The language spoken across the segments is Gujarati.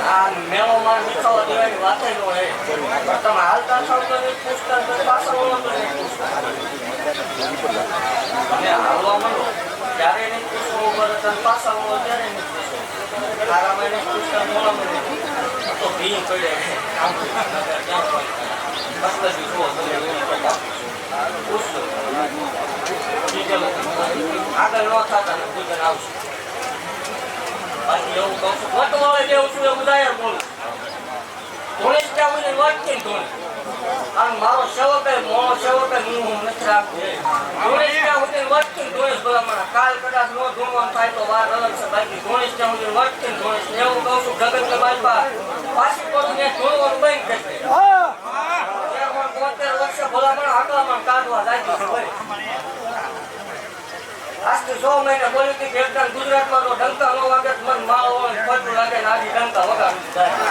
આ મેળોમાં મીઠો દેવાની વાત ન રહે. તમે હાલતા છો તો નહીં પૂછતા, તો પાછળ વળો તો નહીં પૂછતા. તમે હાલવા માંડો ત્યારે નહીં પૂછવું ઉપર, તમે પાછળ વળો ત્યારે નહીં પૂછવું. તારામાં નહીં પૂછતા મોડામાં નહીં તો ભી પડે. આમ ક્યાં હોય બસ જ જુઓ તમે પૂછતો આગળ ન થતા ને પૂછન આવશે. બાકી એવું કહું છું વટ વાળે દેવું છું એવું દાયર બોલું. ધોળીશ ત્યાં હું વાટકી ને ધોળી અને મારો સેવક મોડો સેવક હું નથી રાખું. ધોળીશ ત્યાં હું વાટકી ને ધોળીશ ભલામણ. કાલ કદાચ નો ધોવાનું થાય તો વાત અલગ છે. બાકી ધોળીશ ત્યાં હું વાટકી ને ધોળીશ એવું કહું છું. જગત ને બાજપા પાછી પડું ને ધોળવાનું બંધ કરશે. 72 વર્ષે ભલામણ આટલામાં કાઢવા લાગી છે. આજથી 100 મહિના બોલી હતી કે એકદમ ગુજરાતમાં તો ડંકા નો વાગે મન માળો હોય ખોટું લાગે ને આજે ડંકા વગાડી જાય.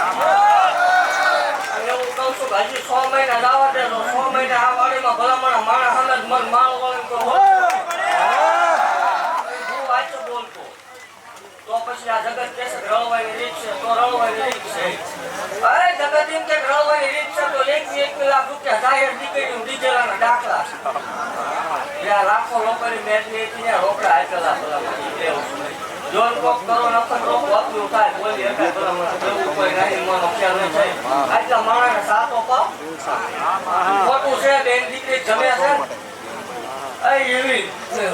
એવું કહું છું કે હજી 100 મહિના જવા દે તો 100 મહિના આ વાડીમાં ભલામણ માણસ સામે જ મન માળો વળે તો હું વાંચું બોલતો તો પછી આ જગત કે છે રળવાની રીત છે તો રળવાની રીત છે. અરે જગત એમ કે રળવાની રીત છે તો 1 લાખ રૂપિયા જાહેર દીકરીનું દીધેલાના દાખલા છે. ત્યાં લાખો લોકોની મેટલી હતી રોકડા આપેલા ભલામણ. જોન કોક કરો નફર રોક વાપરું થાય બોલી એકાય ભલામણ એવું કોઈ નહીં મનો ખ્યાલ નહીં થાય. આટલા માણસને સાતો પાવ ખોટું છે બેન દીકરી જમે છે એવી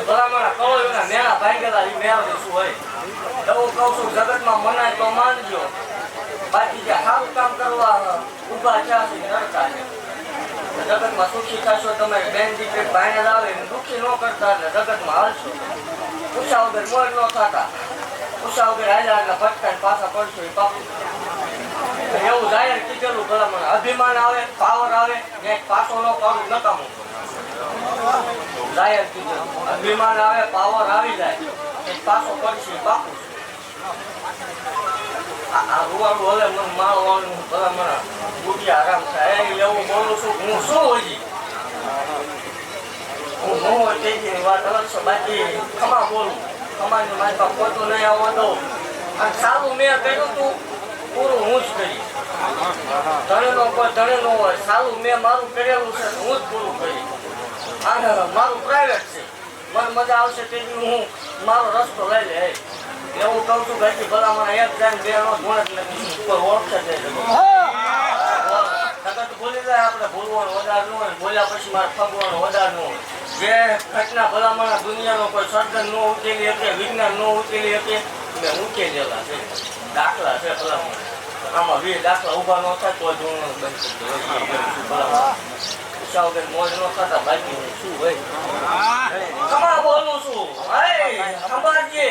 ભલામણ કરો એના મેળા ભાંગેલા એ મેળા શું હોય. એવું કહું છું જગતમાં મનાય તો માનજો. બાકી જે સારું કામ કરવા ઉભા થયા છે નડતા છે. જગતમાં સુખી થશો તમે બેન દીકરી ભાઈને લાવે દુઃખી ન કરતા એટલે જગતમાં હાલશો. ઉષા વગર મોર ન થતા. ઉષા વગર હાલ્યા એટલે ભટકાઈને પાછા પડશો એ પાપું. એવું જાહેર કીધેલું ભલામણ. અભિમાન આવે પાવર આવે ને પાછો ન પાડું નકામું. જાહેર કીધેલું અભિમાન આવે પાવર આવી જાય પાછો પડશે પાપું. આ રૂવાડું હલે મને માળવાનું ભલામણ બુદ્ધિ આરામ થાય એવું બોલું છું. હું શું હજી હું હોય તેની વાત અલગ છે. બાકી ખમા બોલું ખમાની મારી પાસે ખોટું નહીં આવવા દઉં. અને સારું મેં કર્યું તું પૂરું હું જ કરીશ. ધણીનો કોઈ ધણી ન હોય. સારું મેં મારું કરેલું છે હું જ પૂરું કરીશ. અને મારું પ્રાઇવેટ છે. મને મજા આવશે તેથી હું મારો રસ્તો લઈ લે. એવું કહું છું કે હજી ભલામણ એક જાય બે નો ગુણ જ નથી ઉપર ઓળખે છે. જગત ભૂલી જાય આપણે ભૂલવાનું વધાર ન હોય. બોલ્યા પછી મારે ફગવાનું વધાર ન હોય. જે ઘટના ભલામણ દુનિયાનો કોઈ સર્જન ન ઉકેલી શકે વિજ્ઞાન ન ઉકેલી શકે મેં ઉકેલેલા છે. દાખલા છે ભલામણ. આમાં 20 દાખલા ઉભા ન થાય તો જ હું બંધ ઉષા વગર મોજ ન થતા. બાકી શું હોય ખમા બોલું છું. સંભાળીએ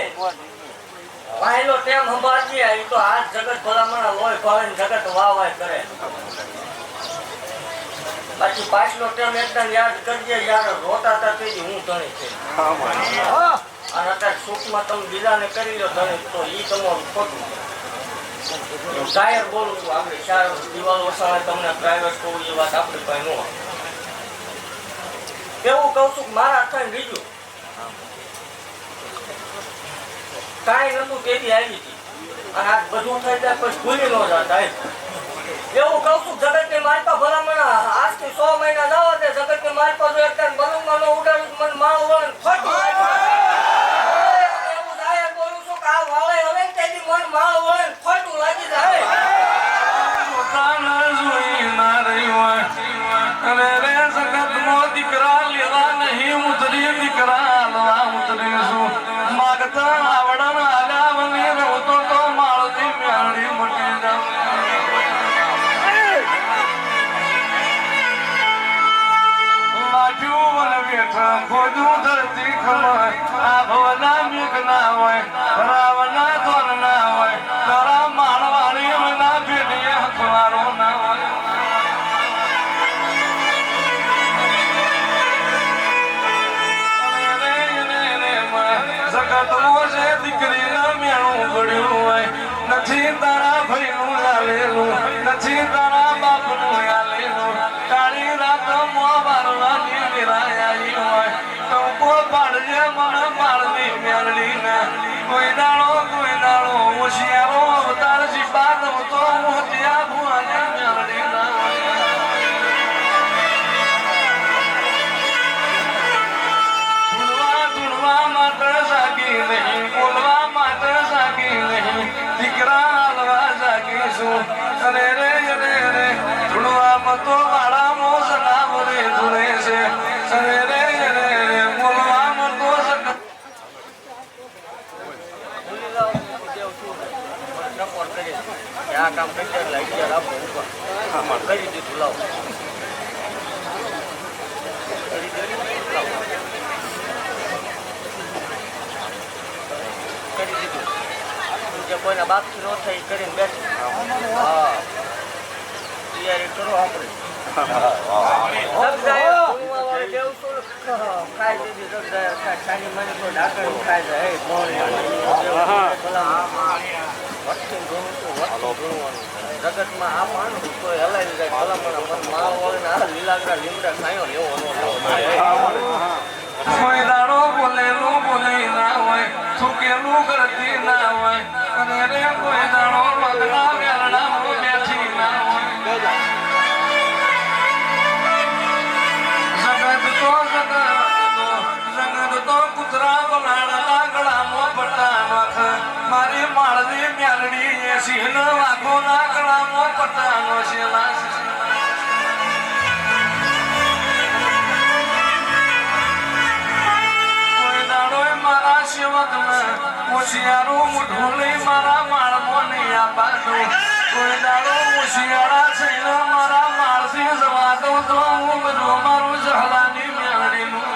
વાહેલો ટેમ સંભાળીએ. એ તો આ જગત ભલામણ લોહી ભાવે જગત વાહ કરે. બાકી પાછલો ટેમ એકદમ યાદ કરજે યાર રોતા હતા તેથી હું ધણી છે. અને અત્યારે સુખમાં તમે બીજાને કરી લો ધણી તો એ તમારું ખોટું. જાહેર બોલું છું. આપણે ચાર દિવાલ વસાવે તમને પ્રાઇવેટ કહું એ વાત આપણી પાસે ન હોય. એવું કહું છું મારા થઈને બીજું કાંઈ નતું તેથી આવી હતી. અને આ બધું થઈ જાય પછી ભૂલી ન જતા. એવું કહું છું જગત ની માલપા ભલામણ આજથી 100 મહિના જવા દે. જગત ની માલપા જો એક બલૂનમાં ન ઉડાડું મને મારું વળે ખોટું એવું જાહેર બોલું છું કે આ વાળે હવે તેથી મને મારું વળે ખોટું લાગી જાય. દીકરા લેવા નહીં ઉતરી દીકરા લવા ઉતરી છું માગતા આવડન આલ્યા મને રોતો તો માળની મેળી મટી લાજ્યું મને બેઠા ખોજું ધરતી ખમાય. આ ભવના મેઘ ના હોય રાવના ધોન ના હોય તારા માણવાણી મના ભેડીએ હથવારો ના હોય. દીકરી ના મેળું પડ્યું હોય નથી તારા ભાઈ નું આલેલું નથી તારા બાપ નું આલેલું. કાળી રાત મોબારવાની નિરાઈ હોય ટંકો પાડજે મને માળની મેળડી ને કોઈ દાડો હોશિયારો અવતાર શિપા તો માળવા જાગીશું અને રે ધૂળવામાં તો માળા મોસ નામ રે ધૂળે છે અને રે બોલવામાં તો આ કામ કરી એટલે અગિયાર આપો ઉપર કરી દીધું લાવ કરી દીધું જે કોઈના બાપથી ન થાય કરીને બેઠું હા તૈયારી કરો આપણે જગતમાં આ માણસ કોઈ હલાવી જાય ભલામણ પણ મા વળે લીલાગરા લીમડા ખાયો લેવો કોઈ દાડો બોલેલું બોલે ના હોય થૂકેલું કરતી ના હોય અને રે કોઈ દાડો લગ્ના વેલણા બેઠી ના હોય જગત તો કૂતરા બનાડલા ગળામાં પટ્ટા નાખ મારી માળની મ્યાલડી એ સિંહ વાઘો ના ગળામાં પટ્ટા નો શેલા હોશિયારું મોઢું લઈ મારા માળમાં નહીં આપવાનું કોઈ દાડો હોશિયારા થઈને મારા માળથી જવા દઉં તો હું બધું મારું જહલાની મેળડીનું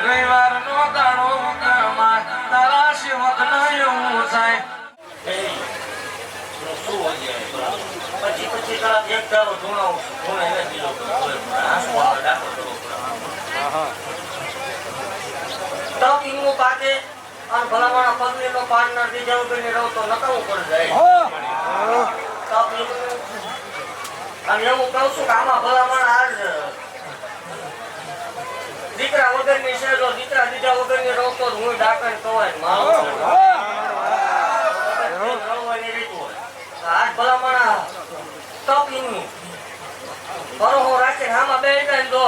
રવિવારનો દાડો ઉકામાં તારા સેવક ન એવું થાય પછી કલાક એક દાડો ધૂણે નથી તકીનું પાકે અને ભલામણ પગલીનો પાર્ટનર બીજા વગરની રહો તો નકામું પડી જાય તકલીનું અને એવું કહું છું કે આમાં ભલામણ આજ દીકરા વગરની છે જો દીકરા દીધા વગરની રહો તો હું ડાકણ કવાય મારું રળવાની રીત હોય આજ ભલામણ તકલીનું બરોબર રાખીને આમાં બે જાય તો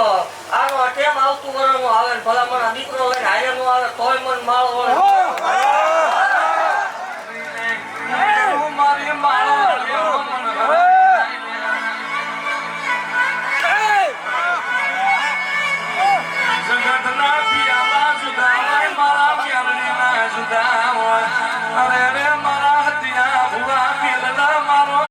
આનો ટેમ આવતું વરણનું